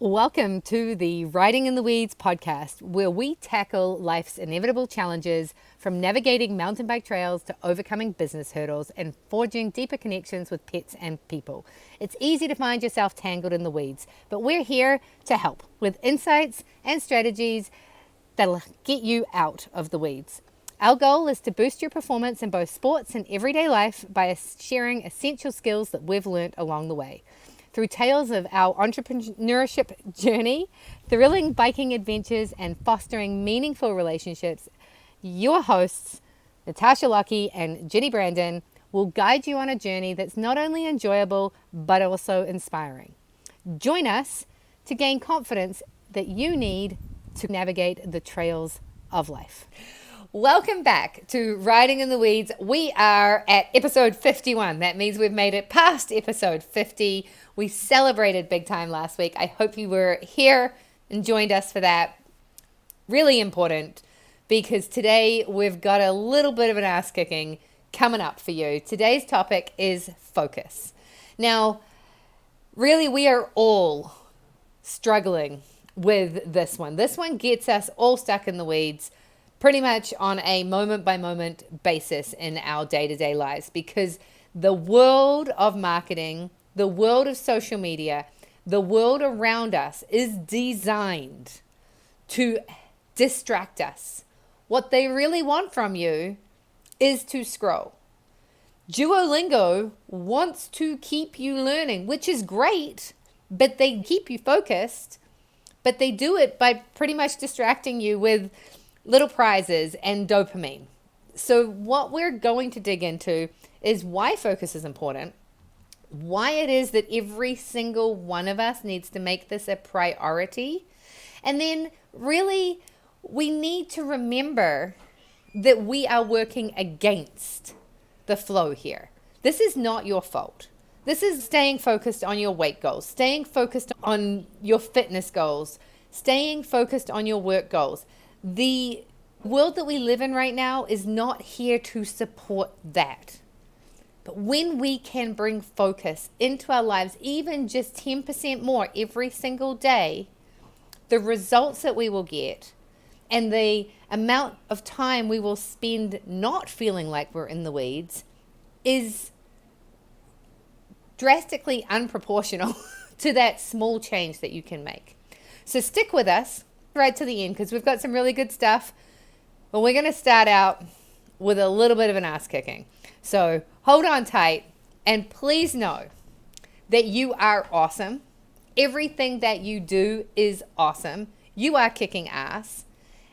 Welcome to the Riding in the Weeds podcast, where we tackle life's inevitable challenges, from navigating mountain bike trails to overcoming business hurdles and forging deeper connections with pets and people. It's easy to find yourself tangled in the weeds, but we're here to help with insights and strategies that'll get you out of the weeds. Our goal is to boost your performance in both sports and everyday life by sharing essential skills that we've learned along the way. Through tales of our entrepreneurship journey, thrilling biking adventures, and fostering meaningful relationships, your hosts, Natasha, Lockey, and Ginny, Branden, will guide you on a journey that's not only enjoyable, but also inspiring. Join us to gain confidence that you need to navigate the trails of life. Welcome back to Riding in the Weeds. We are at episode 51. That means we've made it past episode 50. We celebrated big time last week. I hope you were here and joined us for that. Really important, because today we've got a little bit of an ass kicking coming up for you. Today's topic is focus. Now, really, we are all struggling with this one. This one gets us all stuck in the weeds pretty much on a moment-by-moment basis in our day-to-day lives, because the world of marketing, the world of social media, the world around us is designed to distract us. What they really want from you is to scroll. Duolingo wants to keep you learning, which is great, but they keep you focused, but they do it by pretty much distracting you with little prizes and dopamine. So what we're going to dig into is why focus is important, why it is that every single one of us needs to make this a priority, and then really we need to remember that we are working against the flow here. This is not your fault. This is staying focused on your weight goals, staying focused on your fitness goals, staying focused on your work goals. The world that we live in right now is not here to support that. But when we can bring focus into our lives, even just 10% more every single day, the results that we will get and the amount of time we will spend not feeling like we're in the weeds is drastically unproportional to that small change that you can make. So stick with us right to the end, because we've got some really good stuff, but we're going to start out with a little bit of an ass kicking. So hold on tight, and please know that you are awesome. Everything that you do is awesome. You are kicking ass,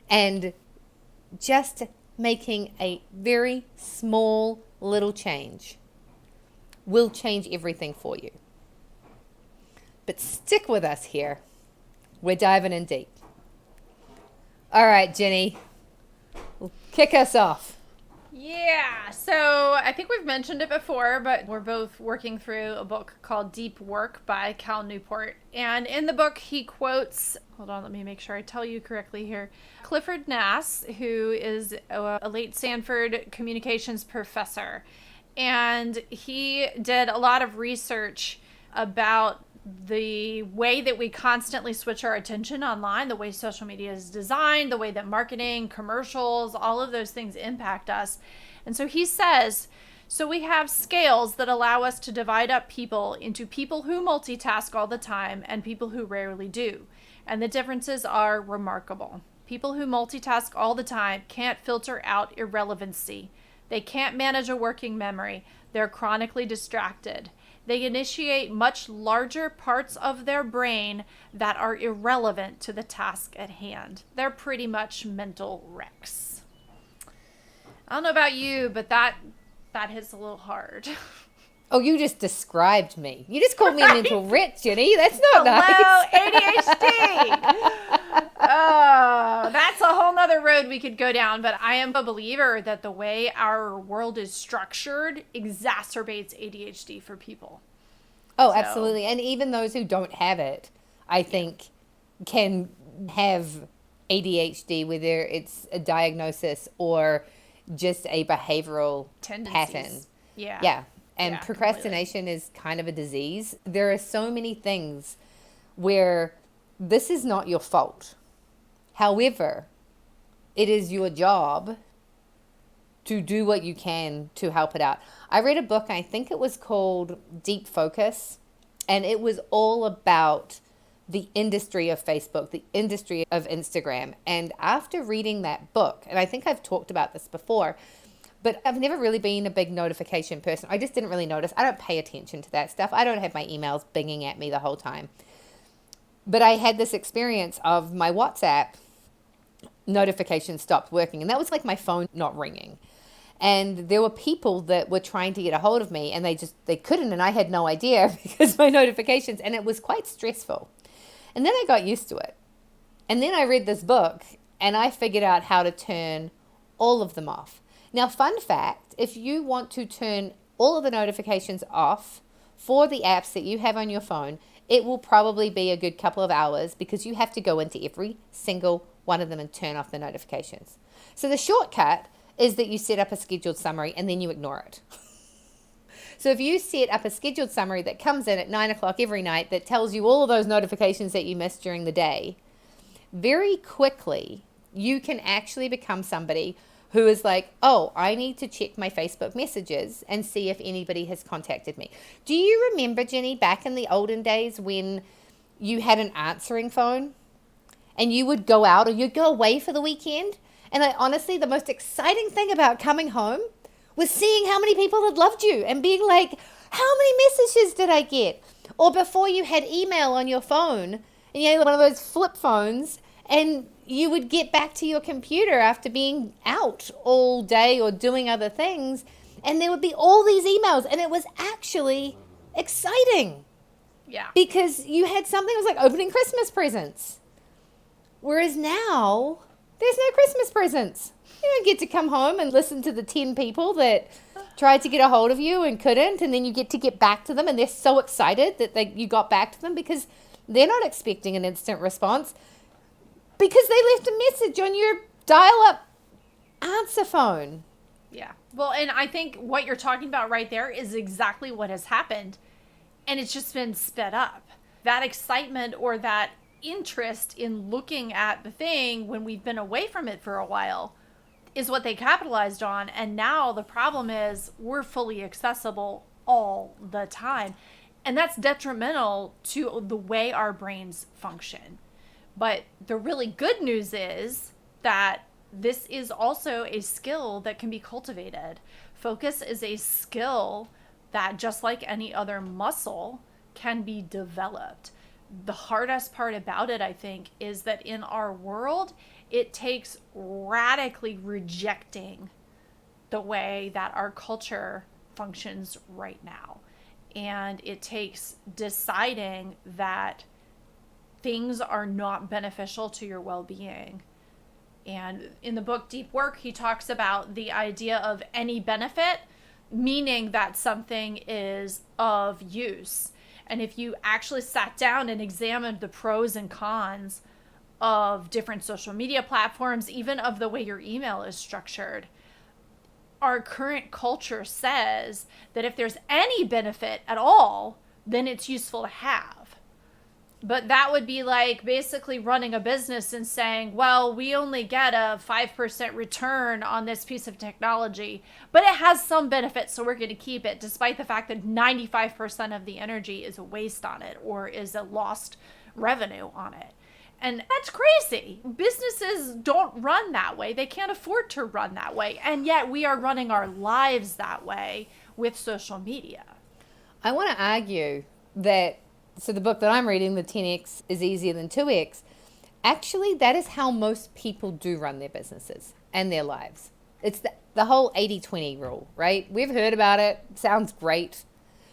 and just making a very small little change will change everything for you. But stick with us here. We're diving in deep. All right, Ginny, kick us off. Yeah, so I think we've mentioned it before, but we're both working through a book called Deep Work by Cal Newport. And in the book, he quotes, hold on, let me make sure I tell you correctly here, Clifford Nass, who is a late Stanford communications professor. And he did a lot of research about the way that we constantly switch our attention online, the way social media is designed, the way that marketing, commercials, all of those things impact us. And so he says, so we have scales that allow us to divide up people into people who multitask all the time and people who rarely do. And the differences are remarkable. People who multitask all the time can't filter out irrelevancy. They can't manage a working memory. They're chronically distracted. They initiate much larger parts of their brain that are irrelevant to the task at hand. They're pretty much mental wrecks. I don't know about you, but that hits a little hard. Oh, you just described me. You just called me a mental wreck, Ginny. That's not nice. ADHD. Oh, that's a whole nother road we could go down. But I am a believer that the way our world is structured exacerbates ADHD for people. Oh, so. Absolutely. And even those who don't have it, I think, can have ADHD, whether it's a diagnosis or just a behavioral pattern. Yeah. And procrastination completely is kind of a disease. There are so many things where this is not your fault. However, it is your job to do what you can to help it out. I read a book, I think it was called Deep Focus, and it was all about the industry of Facebook, the industry of Instagram. And after reading that book, and I think I've talked about this before, but I've never really been a big notification person. I just didn't really notice. I don't pay attention to that stuff. I don't have my emails binging at me the whole time. But I had this experience of my WhatsApp notification stopped working. And that was like my phone not ringing. And there were people that were trying to get a hold of me and they couldn't. And I had no idea because my notifications, and it was quite stressful. And then I got used to it. And then I read this book and I figured out how to turn all of them off. Now, fun fact, if you want to turn all of the notifications off for the apps that you have on your phone, it will probably be a good couple of hours because you have to go into every single one of them and turn off the notifications. So the shortcut is that you set up a scheduled summary and then you ignore it. So if you set up a scheduled summary that comes in at 9 o'clock every night that tells you all of those notifications that you missed during the day, very quickly you can actually become somebody who is like, oh, I need to check my Facebook messages and see if anybody has contacted me. Do you remember, Ginny, back in the olden days when you had an answering phone and you would go out or you'd go away for the weekend? And honestly, the most exciting thing about coming home was seeing how many people had loved you and being like, how many messages did I get? Or before you had email on your phone and you had one of those flip phones and you would get back to your computer after being out all day or doing other things, and there would be all these emails, and it was actually exciting. Yeah. Because you had something that was like opening Christmas presents. Whereas now, there's no Christmas presents. You don't get to come home and listen to the 10 people that tried to get a hold of you and couldn't, and then you get to get back to them, and they're so excited that you got back to them because they're not expecting an instant response. Because they left a message on your dial-up answer phone. Yeah. Well, and I think what you're talking about right there is exactly what has happened. And it's just been sped up. That excitement or that interest in looking at the thing when we've been away from it for a while is what they capitalized on. And now the problem is we're fully accessible all the time. And that's detrimental to the way our brains function. But the really good news is that this is also a skill that can be cultivated. Focus is a skill that, just like any other muscle, can be developed. The hardest part about it, I think, is that in our world, it takes radically rejecting the way that our culture functions right now. And it takes deciding that things are not beneficial to your well-being. And in the book Deep Work, he talks about the idea of any benefit, meaning that something is of use. And if you actually sat down and examined the pros and cons of different social media platforms, even of the way your email is structured, our current culture says that if there's any benefit at all, then it's useful to have. But that would be like basically running a business and saying, well, we only get a 5% return on this piece of technology, but it has some benefit, so we're going to keep it, despite the fact that 95% of the energy is a waste on it or is a lost revenue on it. And that's crazy. Businesses don't run that way. They can't afford to run that way. And yet we are running our lives that way with social media. I want to argue that, so the book that I'm reading, the 10X is easier than 2X, actually that is how most people do run their businesses and their lives. It's the whole 80-20 rule, right? We've heard about it. It sounds great.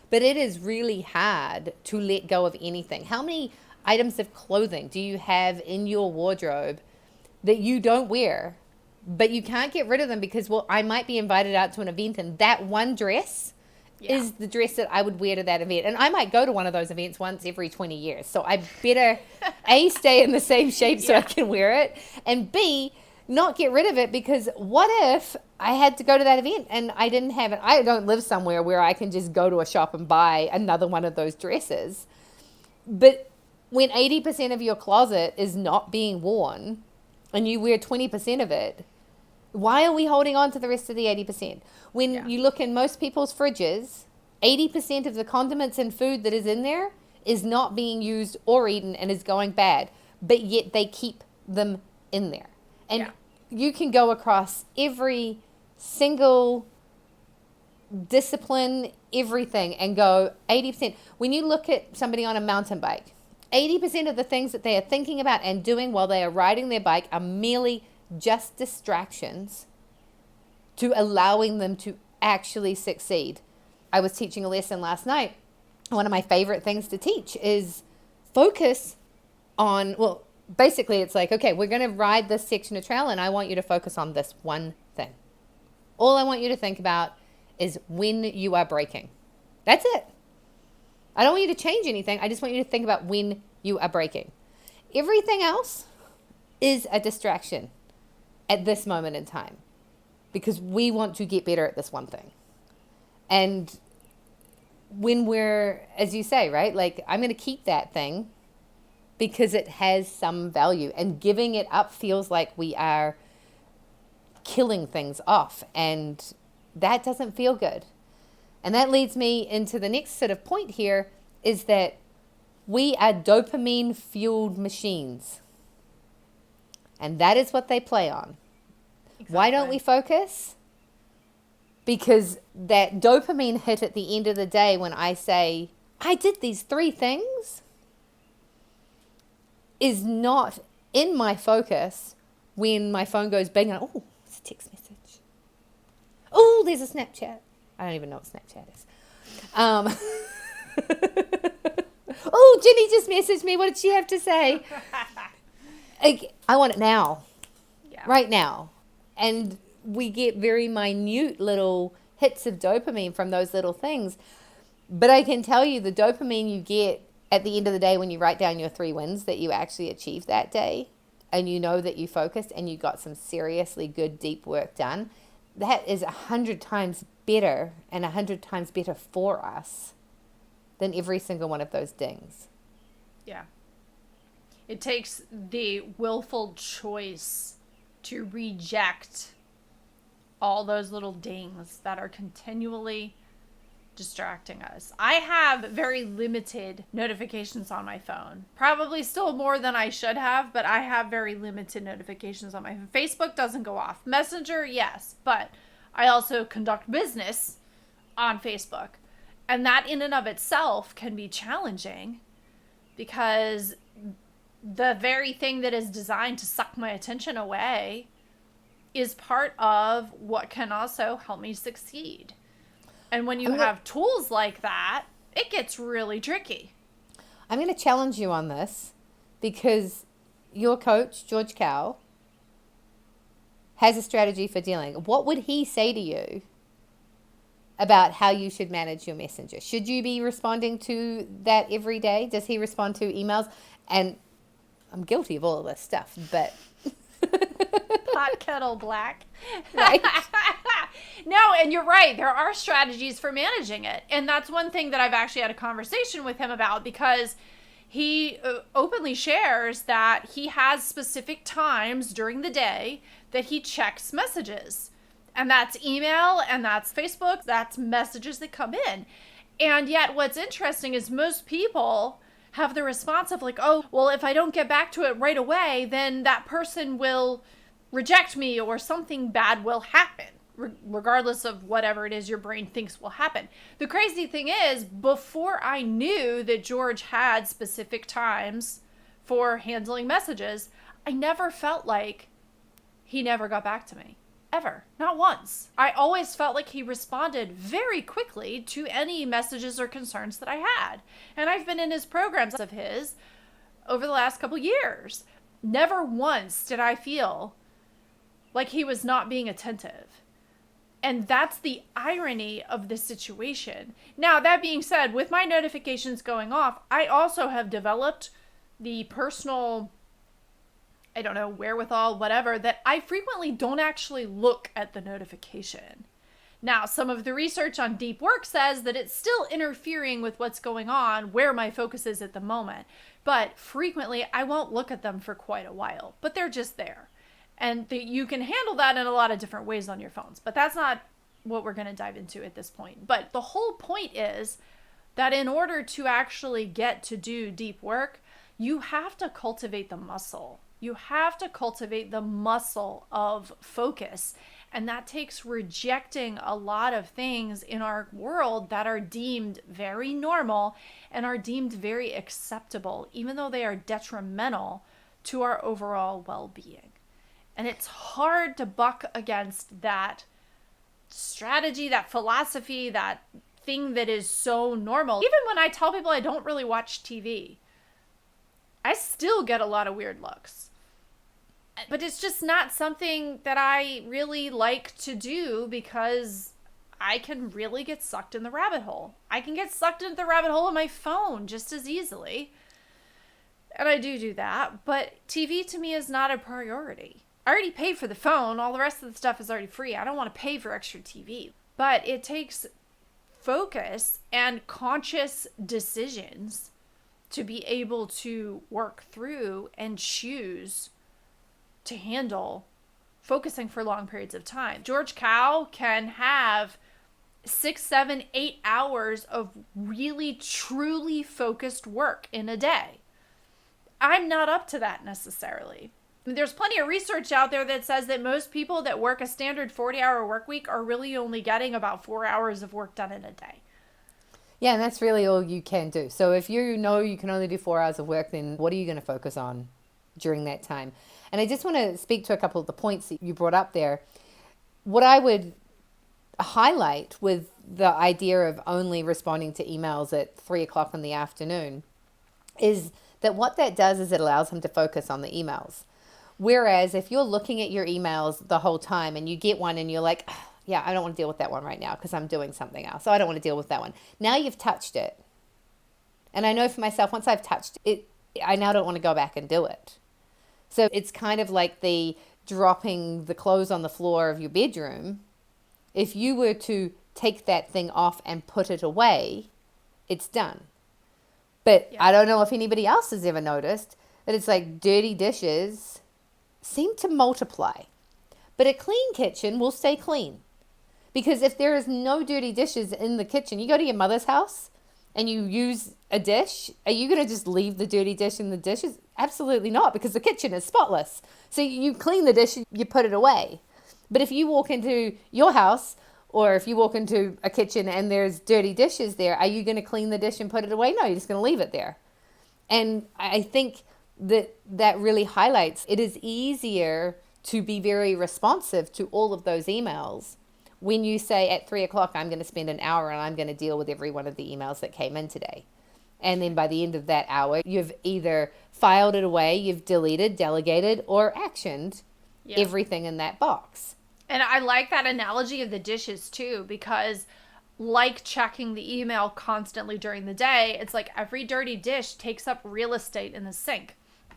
But it is really hard to let go of anything. How many items of clothing do you have in your wardrobe that you don't wear, but you can't get rid of them because, well, I might be invited out to an event and that one dress is the dress that I would wear to that event. And I might go to one of those events once every 20 years. So I better, A, stay in the same shape so I can wear it, and B, not get rid of it because what if I had to go to that event and I didn't have it? I don't live somewhere where I can just go to a shop and buy another one of those dresses. But when 80% of your closet is not being worn and you wear 20% of it, why are we holding on to the rest of the 80%? When you look in most people's fridges, 80% of the condiments and food that is in there is not being used or eaten and is going bad, but yet they keep them in there. And you can go across every single discipline, everything, and go 80%. When you look at somebody on a mountain bike, 80% of the things that they are thinking about and doing while they are riding their bike are merely just distractions to allowing them to actually succeed. I was teaching a lesson last night. One of my favorite things to teach is focus on, well, basically it's like, okay, we're going to ride this section of trail and I want you to focus on this one thing. All I want you to think about is when you are braking. That's it. I don't want you to change anything. I just want you to think about when you are braking. Everything else is a distraction at this moment in time because we want to get better at this one thing. And when we're, as you say, right, like I'm going to keep that thing because it has some value, and giving it up feels like we are killing things off, and that doesn't feel good. And that leads me into the next sort of point here, is that we are dopamine fueled machines, and that is what they play on. Exactly. Why don't we focus? Because that dopamine hit at the end of the day when I say, I did these 3 things, is not in my focus when my phone goes bing and, oh, it's a text message. Oh, there's a Snapchat. I don't even know what Snapchat is. Oh, Ginny just messaged me. What did she have to say? I want it now. Yeah. Right now. And we get very minute little hits of dopamine from those little things. But I can tell you the dopamine you get at the end of the day when you write down your 3 wins that you actually achieved that day, and you know that you focused and you got some seriously good deep work done, that is 100 times better and 100 times better for us than every single one of those dings. Yeah. It takes the willful choice to reject all those little dings that are continually distracting us. I have very limited notifications on my phone. Probably still more than I should have, but I have very limited notifications on my phone. Facebook doesn't go off. Messenger, yes, but I also conduct business on Facebook. And that in and of itself can be challenging because the very thing that is designed to suck my attention away is part of what can also help me succeed. And when you have tools like that, it gets really tricky. I'm going to challenge you on this because your coach, George Cal, has a strategy for dealing. What would he say to you about how you should manage your messenger? Should you be responding to that every day? Does he respond to emails? And I'm guilty of all of this stuff, but... Hot kettle black. Right. No, and you're right. There are strategies for managing it. And that's one thing that I've actually had a conversation with him about, because he openly shares that he has specific times during the day that he checks messages. And that's email, and that's Facebook, that's messages that come in. And yet what's interesting is most people have the response of like, oh, well, if I don't get back to it right away, then that person will reject me or something bad will happen, regardless of whatever it is your brain thinks will happen. The crazy thing is, before I knew that George had specific times for handling messages, I never felt like he never got back to me. Ever. Not once. I always felt like he responded very quickly to any messages or concerns that I had. And I've been in his programs of his over the last couple years. Never once did I feel like he was not being attentive. And that's the irony of this situation. Now, that being said, with my notifications going off, I also have developed the personal, I don't know, wherewithal, whatever, that I frequently don't actually look at the notification. Now, some of the research on deep work says that it's still interfering with what's going on, where my focus is at the moment. But frequently, I won't look at them for quite a while, but they're just there. And you can handle that in a lot of different ways on your phones, but that's not what we're going to dive into at this point. But the whole point is that in order to actually get to do deep work, you have to cultivate the muscle. You have to cultivate the muscle of focus. And that takes rejecting a lot of things in our world that are deemed very normal and are deemed very acceptable, even though they are detrimental to our overall well-being. And it's hard to buck against that strategy, that philosophy, that thing that is so normal. Even when I tell people I don't really watch TV, I still get a lot of weird looks. But it's just not something that I really like to do because I can really get sucked in the rabbit hole. I can get sucked into the rabbit hole on my phone just as easily. And I do that. But TV to me is not a priority. I already paid for the phone. All the rest of the stuff is already free. I don't want to pay for extra TV. But it takes focus and conscious decisions to be able to work through and choose to handle focusing for long periods of time. George Cal can have 6, 7, 8 hours of really truly focused work in a day. I'm not up to that necessarily. There's plenty of research out there that says that most people that work a standard 40-hour work week are really only getting about 4 hours of work done in a day. Yeah, and that's really all you can do. So if you know you can only do 4 hours of work, then what are you going to focus on during that time? And I just want to speak to a couple of the points that you brought up there. What I would highlight with the idea of only responding to emails at 3 o'clock in the afternoon is that what that does is it allows him to focus on the emails. Whereas if you're looking at your emails the whole time and you get one and you're like, yeah, I don't want to deal with that one right now because I'm doing something else. So I don't want to deal with that one. Now you've touched it. And I know for myself, once I've touched it, I now don't want to go back and do it. So it's kind of like the dropping the clothes on the floor of your bedroom. If you were to take that thing off and put it away, it's done. But yeah. I don't know if anybody else has ever noticed that it's like dirty dishes seem to multiply. But a clean kitchen will stay clean. Because if there is no dirty dishes in the kitchen, you go to your mother's house and you use a dish, are you going to just leave the dirty dish in the dishes? Absolutely not, because the kitchen is spotless. So you clean the dish, you put it away. But if you walk into your house or if you walk into a kitchen and there's dirty dishes there, are you going to clean the dish and put it away? No, you're just going to leave it there. And I think that really highlights it is easier to be very responsive to all of those emails when you say at 3 o'clock, I'm going to spend an hour and I'm going to deal with every one of the emails that came in today. And then by the end of that hour, you've either filed it away, you've deleted, delegated, or actioned everything in that box. And I like that analogy of the dishes too, because like checking the email constantly during the day, it's like every dirty dish takes up real estate in the sink.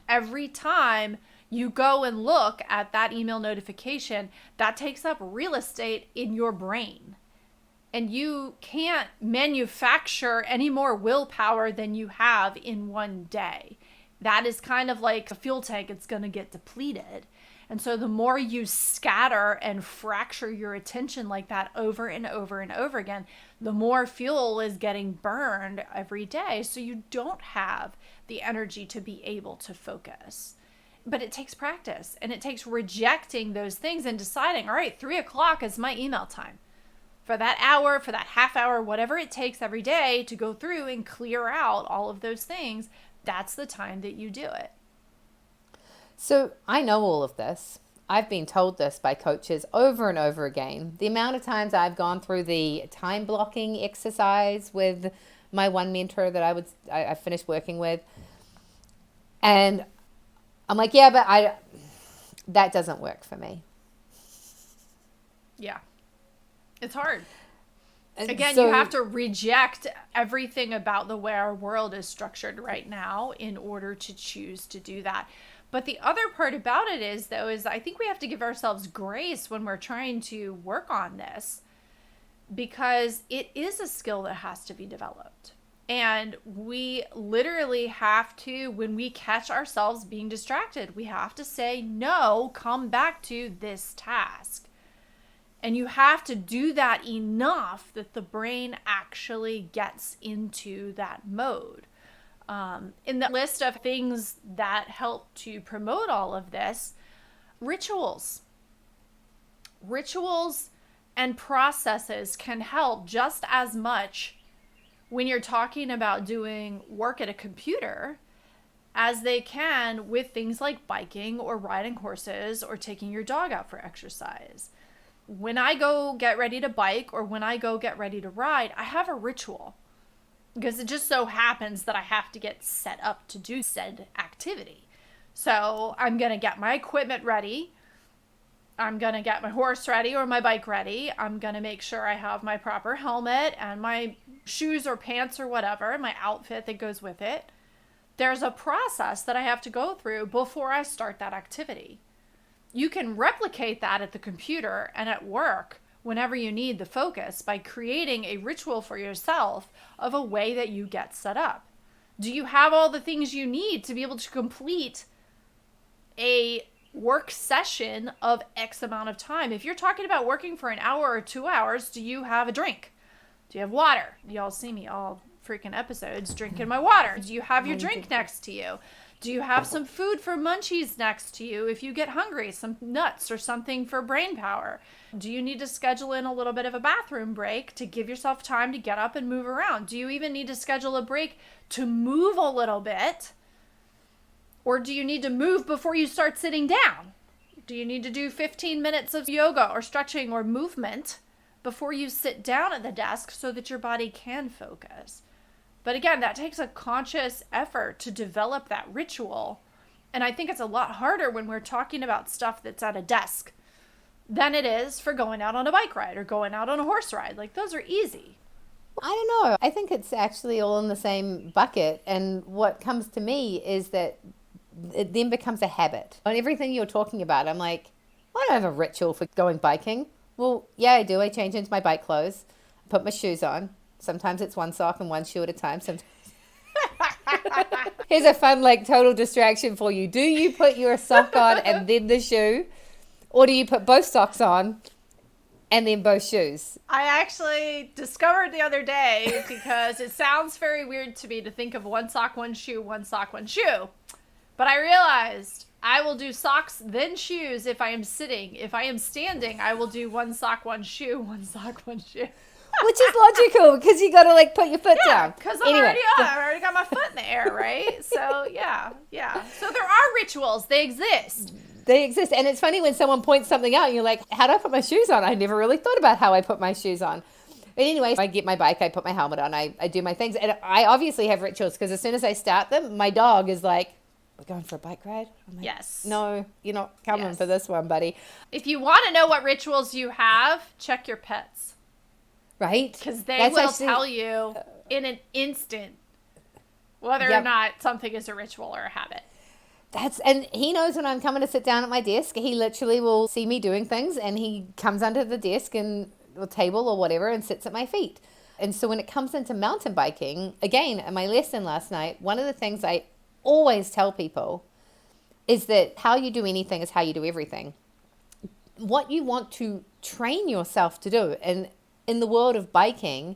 Every time you go and look at that email notification, that takes up real estate in your brain. And you can't manufacture any more willpower than you have in one day. That is kind of like a fuel tank. It's going to get depleted. And so the more you scatter and fracture your attention like that over and over and over again, the more fuel is getting burned every day. So you don't have the energy to be able to focus. But it takes practice, and it takes rejecting those things and deciding, all right, 3 o'clock is my email time. For that hour, for that half hour, whatever it takes every day to go through and clear out all of those things, that's the time that you do it. So I know all of this. I've been told this by coaches over and over again. The amount of times I've gone through the time blocking exercise with my one mentor that I finished working with. And I'm like, yeah, but that doesn't work for me. Yeah. It's hard. Again, so, you have to reject everything about the way our world is structured right now in order to choose to do that. But the other part about it is I think we have to give ourselves grace when we're trying to work on this, because it is a skill that has to be developed. And we literally have to, when we catch ourselves being distracted, we have to say, no, come back to this task. And you have to do that enough that the brain actually gets into that mode. In the list of things that help to promote all of this, rituals. Rituals and processes can help just as much when you're talking about doing work at a computer as they can with things like biking or riding horses or taking your dog out for exercise. When I go get ready to bike or when I go get ready to ride, I have a ritual because it just so happens that I have to get set up to do said activity. So I'm going to get my equipment ready. I'm going to get my horse ready or my bike ready. I'm going to make sure I have my proper helmet and my shoes or pants or whatever, my outfit that goes with it. There's a process that I have to go through before I start that activity. You can replicate that at the computer and at work whenever you need the focus by creating a ritual for yourself of a way that you get set up. Do you have all the things you need to be able to complete a work session of X amount of time? If you're talking about working for an hour or 2 hours, do you have a drink? Do you have water? Y'all see me all freaking episodes drinking my water. Do you have your drink next to you? Do you have some food for munchies next to you if you get hungry? Some nuts or something for brain power? Do you need to schedule in a little bit of a bathroom break to give yourself time to get up and move around? Do you even need to schedule a break to move a little bit? Or do you need to move before you start sitting down? Do you need to do 15 minutes of yoga or stretching or movement before you sit down at the desk so that your body can focus? But again, that takes a conscious effort to develop that ritual. And I think it's a lot harder when we're talking about stuff that's at a desk than it is for going out on a bike ride or going out on a horse ride. Like, those are easy. I don't know. I think it's actually all in the same bucket. And what comes to me is that it then becomes a habit. On everything you're talking about, I'm like, I don't have a ritual for going biking. Well, yeah, I do. I change into my bike clothes, put my shoes on. Sometimes it's one sock and one shoe at a time. Sometimes. Here's a fun, like, total distraction for you. Do you put your sock on and then the shoe? Or do you put both socks on and then both shoes? I actually discovered the other day, because it sounds very weird to me to think of one sock, one shoe, one sock, one shoe. But I realized I will do socks, then shoes if I am sitting. If I am standing, I will do one sock, one shoe, one sock, one shoe. Which is logical, because you got to, like, put your foot down. Because I already got my foot in the air, right? So, yeah. So there are rituals. They exist. They exist. And it's funny when someone points something out and you're like, how do I put my shoes on? I never really thought about how I put my shoes on. But anyway, I get my bike, I put my helmet on, I do my things. And I obviously have rituals, because as soon as I start them, my dog is like, we're going for a bike ride? I'm like, yes. No, you're not coming for this one, buddy. If you want to know what rituals you have, check your pets. Right? Because they will tell you in an instant whether or not something is a ritual or a habit. And he knows when I'm coming to sit down at my desk. He literally will see me doing things, and he comes under the desk and or table or whatever and sits at my feet. And so when it comes into mountain biking, again, in my lesson last night, one of the things I always tell people is that how you do anything is how you do everything. What you want to train yourself to do, and in the world of biking,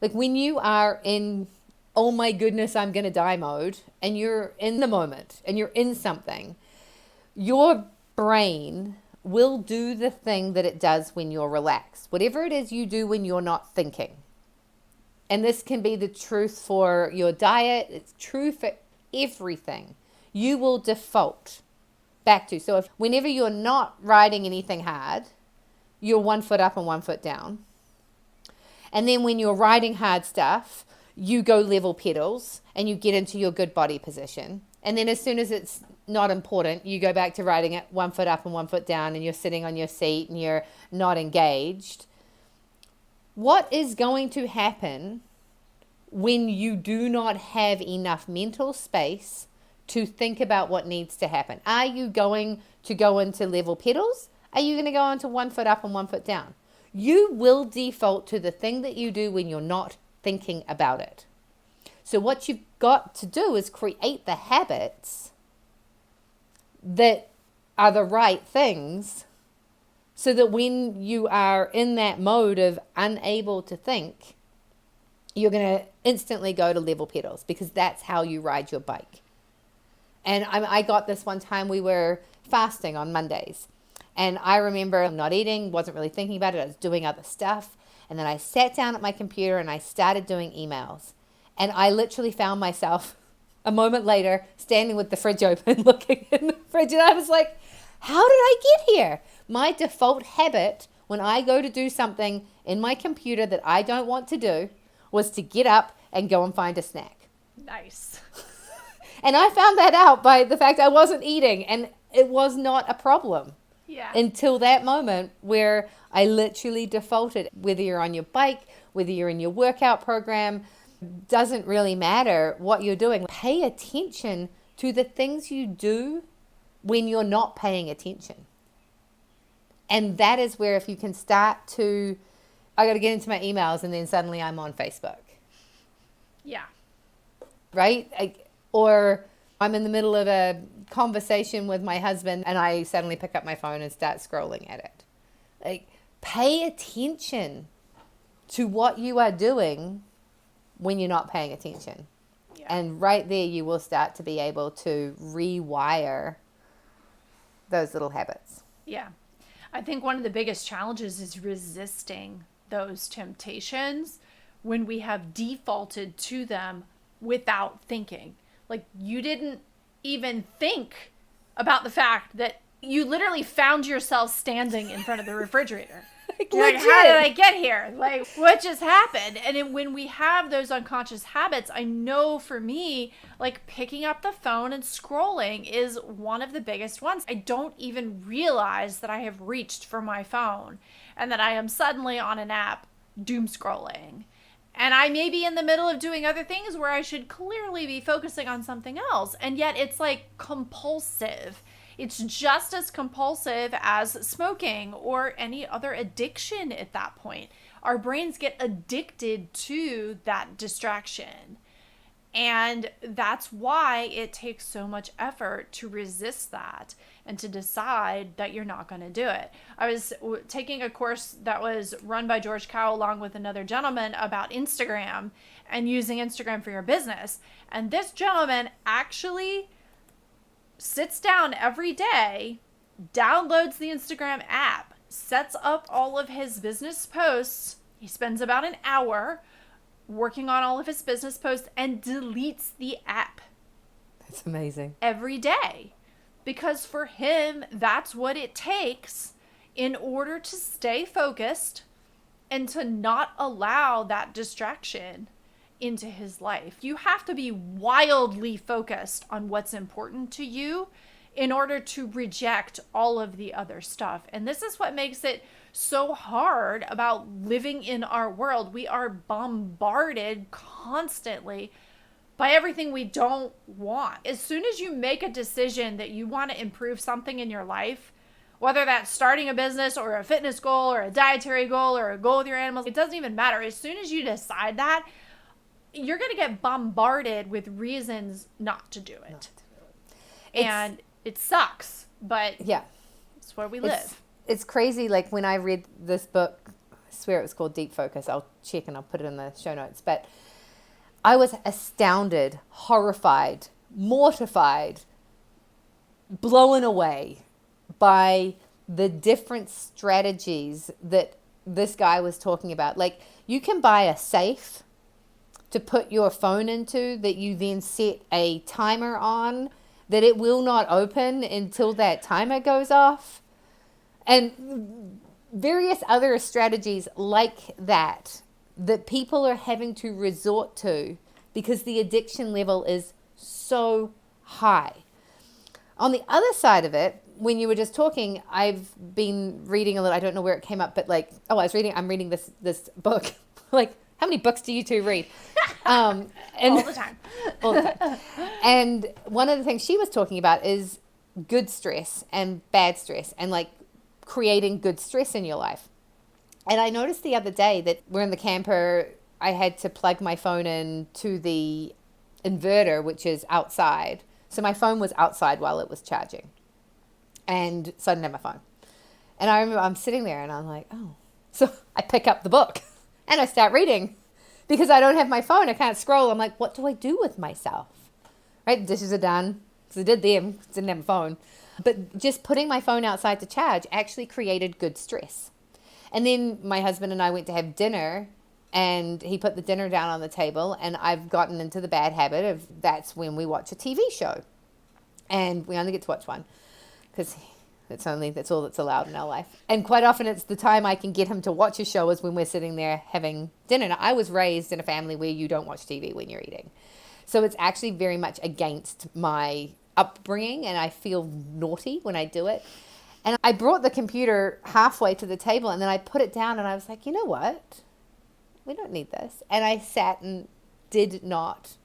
like when you are in, oh my goodness, I'm going to die mode, and you're in the moment and you're in something, your brain will do the thing that it does when you're relaxed. Whatever it is you do when you're not thinking. And this can be the truth for your diet. It's true for everything. You will default back to. So whenever you're not riding anything hard, you're 1 foot up and 1 foot down. And then when you're riding hard stuff, you go level pedals and you get into your good body position. And then as soon as it's not important, you go back to riding it 1 foot up and 1 foot down, and you're sitting on your seat and you're not engaged. What is going to happen when you do not have enough mental space to think about what needs to happen? Are you going to go into level pedals? Are you going to go into 1 foot up and 1 foot down? You will default to the thing that you do when you're not thinking about it. So what you've got to do is create the habits that are the right things, so that when you are in that mode of unable to think, you're going to instantly go to level pedals, because that's how you ride your bike. And I got this one time, we were fasting on Mondays. And I remember not eating, wasn't really thinking about it. I was doing other stuff. And then I sat down at my computer and I started doing emails. And I literally found myself a moment later standing with the fridge open, looking in the fridge. And I was like, how did I get here? My default habit when I go to do something in my computer that I don't want to do was to get up and go and find a snack. Nice. And I found that out by the fact I wasn't eating, and it was not a problem. Yeah. Until that moment where I literally defaulted. Whether you're on your bike, whether you're in your workout program, doesn't really matter what you're doing. Pay attention to the things you do when you're not paying attention. And that is where, if you can start to, I got to get into my emails and then suddenly I'm on Facebook. Yeah. Right? Or I'm in the middle of a conversation with my husband and I suddenly pick up my phone and start scrolling at it. Like, pay attention to what you are doing when you're not paying attention. Yeah. And right there you will start to be able to rewire those little habits. Yeah. I think one of the biggest challenges is resisting those temptations when we have defaulted to them without thinking. Like, you didn't even think about the fact that you literally found yourself standing in front of the refrigerator. Like, how did I get here? Like, what just happened? And when we have those unconscious habits, I know for me, like, picking up the phone and scrolling is one of the biggest ones. I don't even realize that I have reached for my phone and that I am suddenly on an app doom scrolling. And I may be in the middle of doing other things where I should clearly be focusing on something else. And yet it's like compulsive. It's just as compulsive as smoking or any other addiction at that point. Our brains get addicted to that distraction. And that's why it takes so much effort to resist that and to decide that you're not going to do it. I was taking a course that was run by George Cow along with another gentleman about Instagram and using Instagram for your business. And this gentleman actually sits down every day, downloads the Instagram app, sets up all of his business posts. He spends about an hour working on all of his business posts and deletes the app. That's amazing. Every day. Because for him, that's what it takes in order to stay focused and to not allow that distraction into his life. You have to be wildly focused on what's important to you in order to reject all of the other stuff. And this is what makes it so hard about living in our world. We are bombarded constantly by everything we don't want. As soon as you make a decision that you want to improve something in your life, whether that's starting a business or a fitness goal or a dietary goal or a goal with your animals, it doesn't even matter. As soon as you decide that, you're going to get bombarded with reasons not to do it. And it sucks, but yeah, it's where we live. It's crazy. Like, when I read this book, I swear it was called Deep Focus. I'll check and I'll put it in the show notes. But I was astounded, horrified, mortified, blown away by the different strategies that this guy was talking about. Like, you can buy a safe to put your phone into that you then set a timer on that it will not open until that timer goes off. And various other strategies like that people are having to resort to because the addiction level is so high. On the other side of it, when you were just talking, I've been reading a little, I don't know where it came up, but I'm reading this book. Like, how many books do you two read? And all the time. All the time. And one of the things she was talking about is good stress and bad stress and like creating good stress in your life. And I noticed the other day that we're in the camper, I had to plug my phone in to the inverter, which is outside. So my phone was outside while it was charging. And so I didn't have my phone. And I remember I'm sitting there and I'm like, oh. So I pick up the book and I start reading because I don't have my phone. I can't scroll. I'm like, what do I do with myself? Right? Dishes are done. So I did them. Didn't have a phone. But just putting my phone outside to charge actually created good stress. And then my husband and I went to have dinner, and he put the dinner down on the table, and I've gotten into the bad habit of that's when we watch a TV show. And we only get to watch one because that's all that's allowed in our life. And quite often it's the time I can get him to watch a show is when we're sitting there having dinner. Now, I was raised in a family where you don't watch TV when you're eating. So it's actually very much against my upbringing, and I feel naughty when I do it. And I brought the computer halfway to the table, and then I put it down, and I was like, you know what? We don't need this. And I sat and did not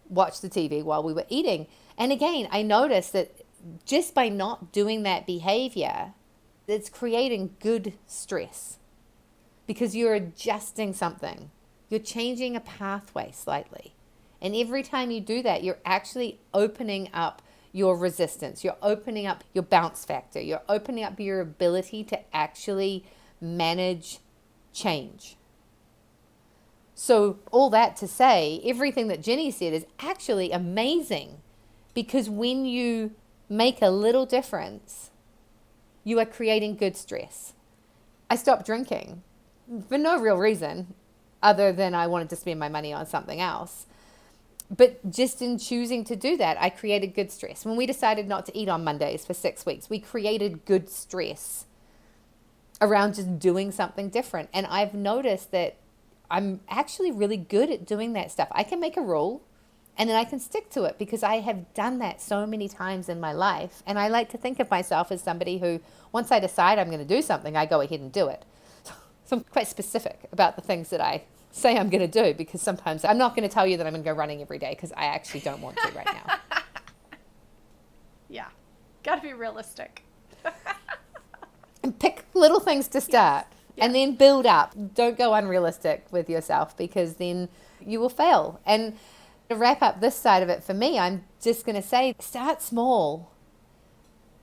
watch the TV while we were eating. And again, I noticed that just by not doing that behavior, it's creating good stress because you're adjusting something. You're changing a pathway slightly. And every time you do that, you're actually opening up your resistance. You're opening up your bounce factor. You're opening up your ability to actually manage change. So all that to say, everything that Ginny said is actually amazing because when you make a little difference, you are creating good stress. I stopped drinking for no real reason other than I wanted to spend my money on something else. But just in choosing to do that, I created good stress. When we decided not to eat on Mondays for 6 weeks, we created good stress around just doing something different. And I've noticed that I'm actually really good at doing that stuff. I can make a rule and then I can stick to it because I have done that so many times in my life. And I like to think of myself as somebody who, once I decide I'm going to do something, I go ahead and do it. So I'm quite specific about the things that I say I'm going to do because sometimes I'm not going to tell you that I'm going to go running every day because I actually don't want to right now. Yeah. Got to be realistic. And pick little things to start and then build up. Don't go unrealistic with yourself because then you will fail. And to wrap up this side of it for me, I'm just going to say start small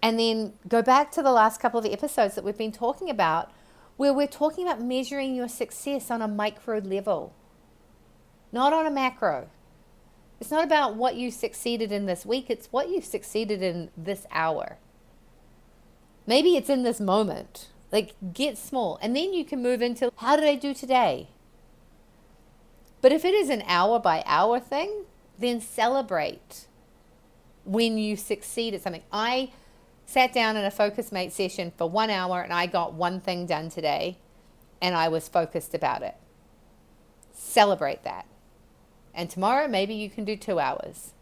and then go back to the last couple of episodes that we've been talking about where we're talking about measuring your success on a micro level, not on a macro. It's not about what you succeeded in this week. It's what you succeeded in this hour. Maybe it's in this moment. Like, get small. And then you can move into, how did I do today? But if it is an hour by hour thing, then celebrate when you succeed at something. I sat down in a Focus Mate session for 1 hour and I got one thing done today and I was focused about it. Celebrate that. And tomorrow, maybe you can do 2 hours.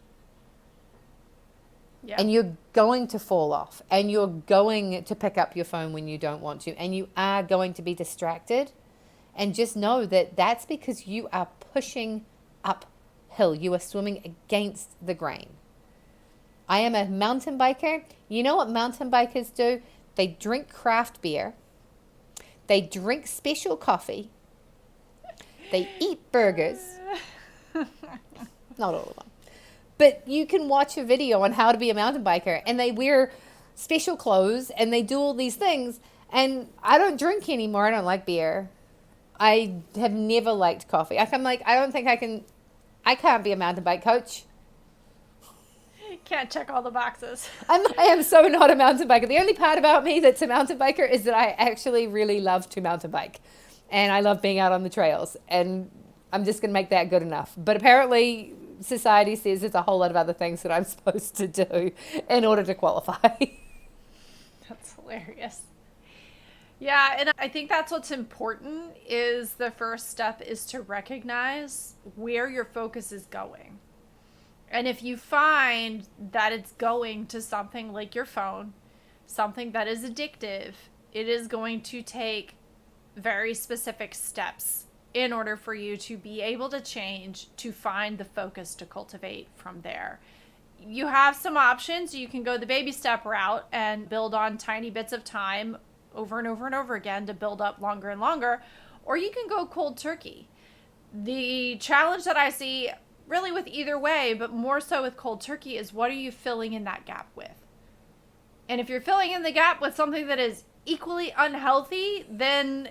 Yeah. And you're going to fall off and you're going to pick up your phone when you don't want to and you are going to be distracted. And just know that that's because you are pushing uphill. You are swimming against the grain. I am a mountain biker. You know what mountain bikers do? They drink craft beer. They drink special coffee. They eat burgers. Not all of them. But you can watch a video on how to be a mountain biker. And they wear special clothes. And they do all these things. And I don't drink anymore. I don't like beer. I have never liked coffee. I'm like, I don't think I can't be a mountain bike coach. Can't check all the boxes. I am so not a mountain biker. The only part about me that's a mountain biker is that I actually really love to mountain bike. And I love being out on the trails. And I'm just going to make that good enough. But apparently society says there's a whole lot of other things that I'm supposed to do in order to qualify. That's hilarious. Yeah, and I think that's what's important is the first step is to recognize where your focus is going. And if you find that it's going to something like your phone, something that is addictive, it is going to take very specific steps in order for you to be able to change, to find the focus to cultivate from there. You have some options. You can go the baby step route and build on tiny bits of time over and over and over again to build up longer and longer, or you can go cold turkey. The challenge that I see really with either way, but more so with cold turkey, is what are you filling in that gap with? And if you're filling in the gap with something that is equally unhealthy, then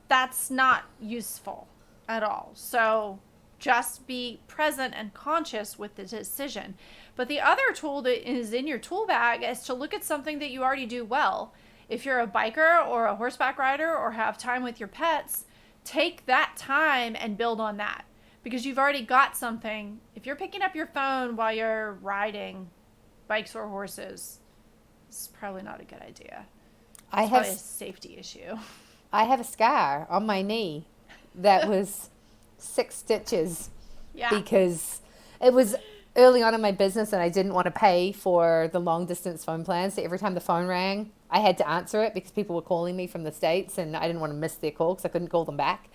that's not useful at all. So just be present and conscious with the decision. But the other tool that is in your tool bag is to look at something that you already do well. If you're a biker or a horseback rider or have time with your pets, take that time and build on that, because you've already got something. If you're picking up your phone while you're riding bikes or horses, it's probably not a good idea. It's probably a safety issue. I have a scar on my knee that was 6 stitches because it was early on in my business and I didn't want to pay for the long distance phone plan. So every time the phone rang, I had to answer it because people were calling me from the States and I didn't want to miss their call because I couldn't call them back.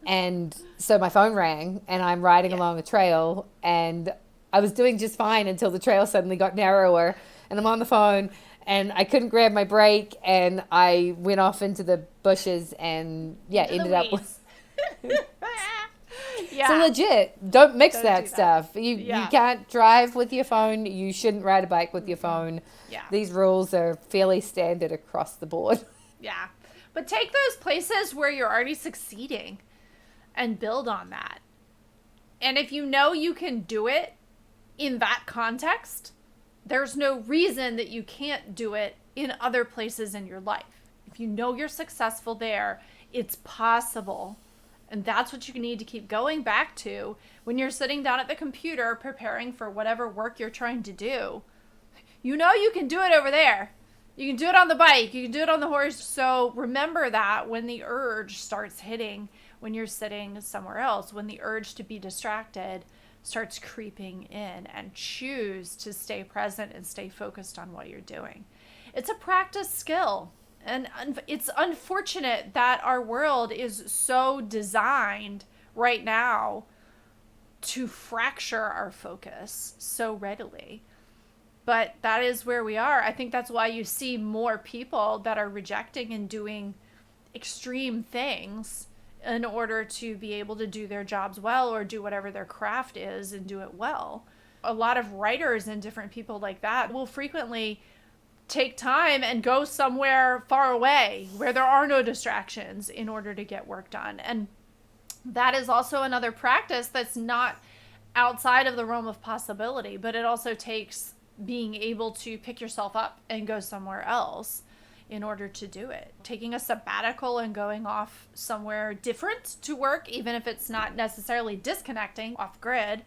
And so my phone rang and I'm riding along a trail and I was doing just fine until the trail suddenly got narrower and I'm on the phone and I couldn't grab my brake and I went off into the bushes and ended up with... So legit, don't mix that stuff. You can't drive with your phone. You shouldn't ride a bike with your phone. Yeah. These rules are fairly standard across the board. Yeah. But take those places where you're already succeeding and build on that. And if you know you can do it in that context, there's no reason that you can't do it in other places in your life. If you know you're successful there, it's possible. And that's what you need to keep going back to when you're sitting down at the computer preparing for whatever work you're trying to do. You know you can do it over there. You can do it on the bike. You can do it on the horse. So remember that when the urge starts hitting, when you're sitting somewhere else, when the urge to be distracted starts creeping in, and choose to stay present and stay focused on what you're doing. It's a practice skill. And it's unfortunate that our world is so designed right now to fracture our focus so readily. But that is where we are. I think that's why you see more people that are rejecting and doing extreme things in order to be able to do their jobs well or do whatever their craft is and do it well. A lot of writers and different people like that will frequently take time and go somewhere far away where there are no distractions in order to get work done. And that is also another practice that's not outside of the realm of possibility, but it also takes being able to pick yourself up and go somewhere else in order to do it. Taking a sabbatical and going off somewhere different to work, even if it's not necessarily disconnecting off grid,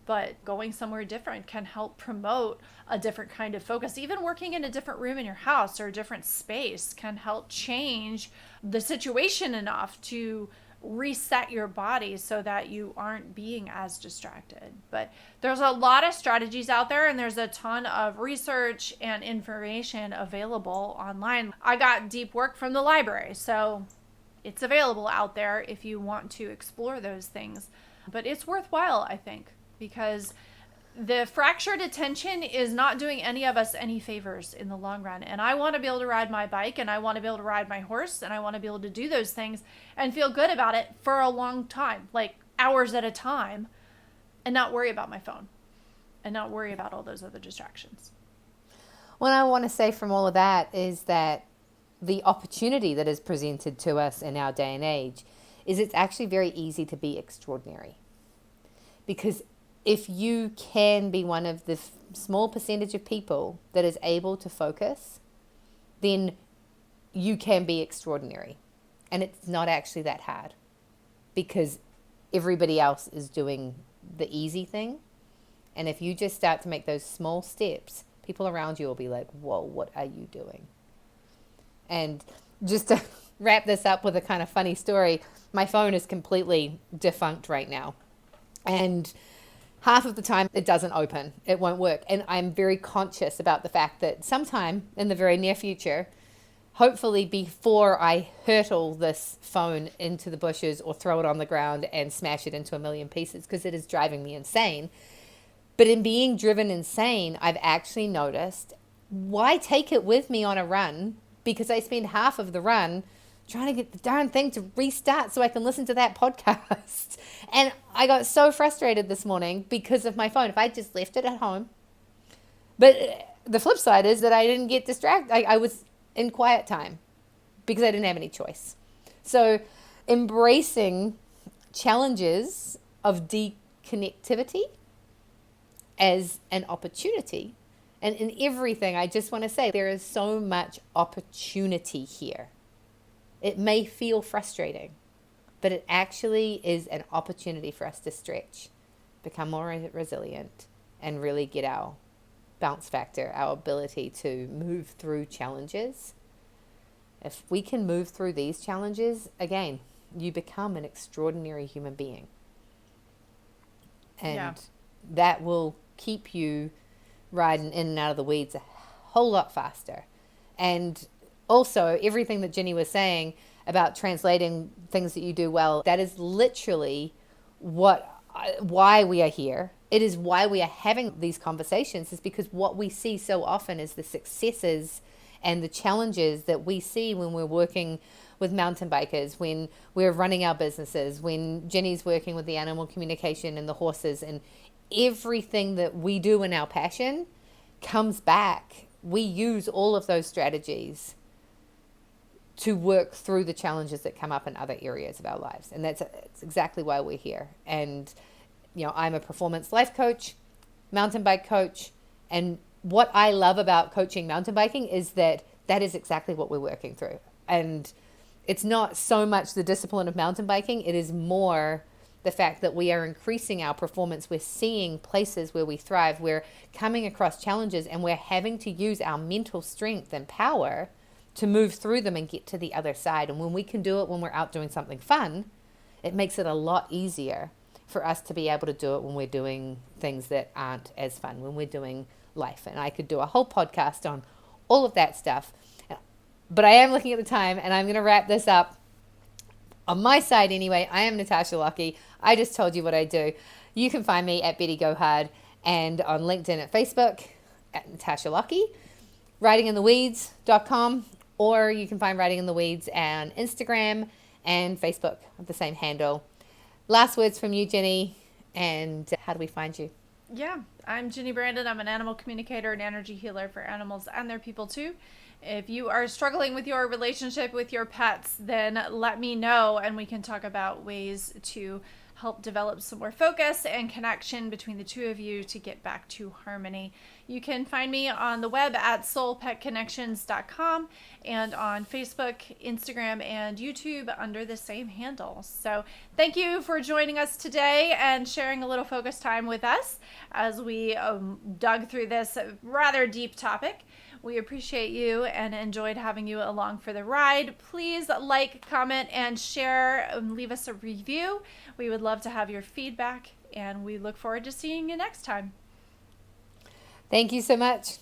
but going somewhere different can help promote a different kind of focus. Even working in a different room in your house or a different space can help change the situation enough to reset your body so that you aren't being as distracted. But there's a lot of strategies out there, and there's a ton of research and information available online. I got deep work from the library, so it's available out there if you want to explore those things. But it's worthwhile, I think, because the fractured attention is not doing any of us any favors in the long run. And I want to be able to ride my bike, and I want to be able to ride my horse, and I want to be able to do those things and feel good about it for a long time, like hours at a time, and not worry about my phone and not worry about all those other distractions. What I want to say from all of that is that the opportunity that is presented to us in our day and age is it's actually very easy to be extraordinary. Because if you can be one of the small percentage of people that is able to focus, then you can be extraordinary. And it's not actually that hard because everybody else is doing the easy thing. And if you just start to make those small steps, people around you will be like, whoa, what are you doing? And just to wrap this up with a kind of funny story, my phone is completely defunct right now. And half of the time it doesn't open, it won't work. And I'm very conscious about the fact that sometime in the very near future, hopefully before I hurtle this phone into the bushes or throw it on the ground and smash it into a million pieces, because it is driving me insane. But in being driven insane, I've actually noticed, why take it with me on a run? Because I spend half of the run trying to get the darn thing to restart so I can listen to that podcast. And I got so frustrated this morning because of my phone. If I just left it at home. But the flip side is that I didn't get distracted. I was in quiet time because I didn't have any choice. So embracing challenges of deconnectivity as an opportunity. And in everything, I just want to say there is so much opportunity here. It may feel frustrating, but it actually is an opportunity for us to stretch, become more resilient, and really get our bounce factor, our ability to move through challenges. If we can move through these challenges, again, you become an extraordinary human being. And that will keep you riding in and out of the weeds a whole lot faster. And also, everything that Ginny was saying about translating things that you do well, that is literally why we are here. It is why we are having these conversations, is because what we see so often is the successes and the challenges that we see when we're working with mountain bikers, when we're running our businesses, when Ginny's working with the animal communication and the horses, and everything that we do in our passion comes back. We use all of those strategies to work through the challenges that come up in other areas of our lives. And that's exactly why we're here. And, I'm a performance life coach, mountain bike coach. And what I love about coaching mountain biking is that is exactly what we're working through. And it's not so much the discipline of mountain biking. It is more the fact that we are increasing our performance. We're seeing places where we thrive. We're coming across challenges, and we're having to use our mental strength and power to move through them and get to the other side. And when we can do it when we're out doing something fun, it makes it a lot easier for us to be able to do it when we're doing things that aren't as fun, when we're doing life. And I could do a whole podcast on all of that stuff. But I am looking at the time, and I'm going to wrap this up. On my side anyway, I am Natasha Lockey. I just told you what I do. You can find me at Betty Go Hard, and on LinkedIn at Facebook at Natasha Lockey, writingintheweeds.com, or you can find Writing in the Weeds on Instagram and Facebook with the same handle. Last words from you, Ginny, and how do we find you? Yeah, I'm Ginny Branden. I'm an animal communicator and energy healer for animals and their people too. If you are struggling with your relationship with your pets, then let me know, and we can talk about ways to help develop some more focus and connection between the two of you to get back to harmony. You can find me on the web at soulpetconnections.com and on Facebook, Instagram, and YouTube under the same handle. So thank you for joining us today and sharing a little focus time with us as we dug through this rather deep topic. We appreciate you and enjoyed having you along for the ride. Please like, comment, and share, and leave us a review. We would love to have your feedback, and we look forward to seeing you next time. Thank you so much.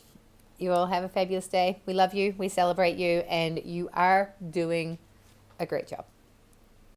You all have a fabulous day. We love you. We celebrate you, and you are doing a great job.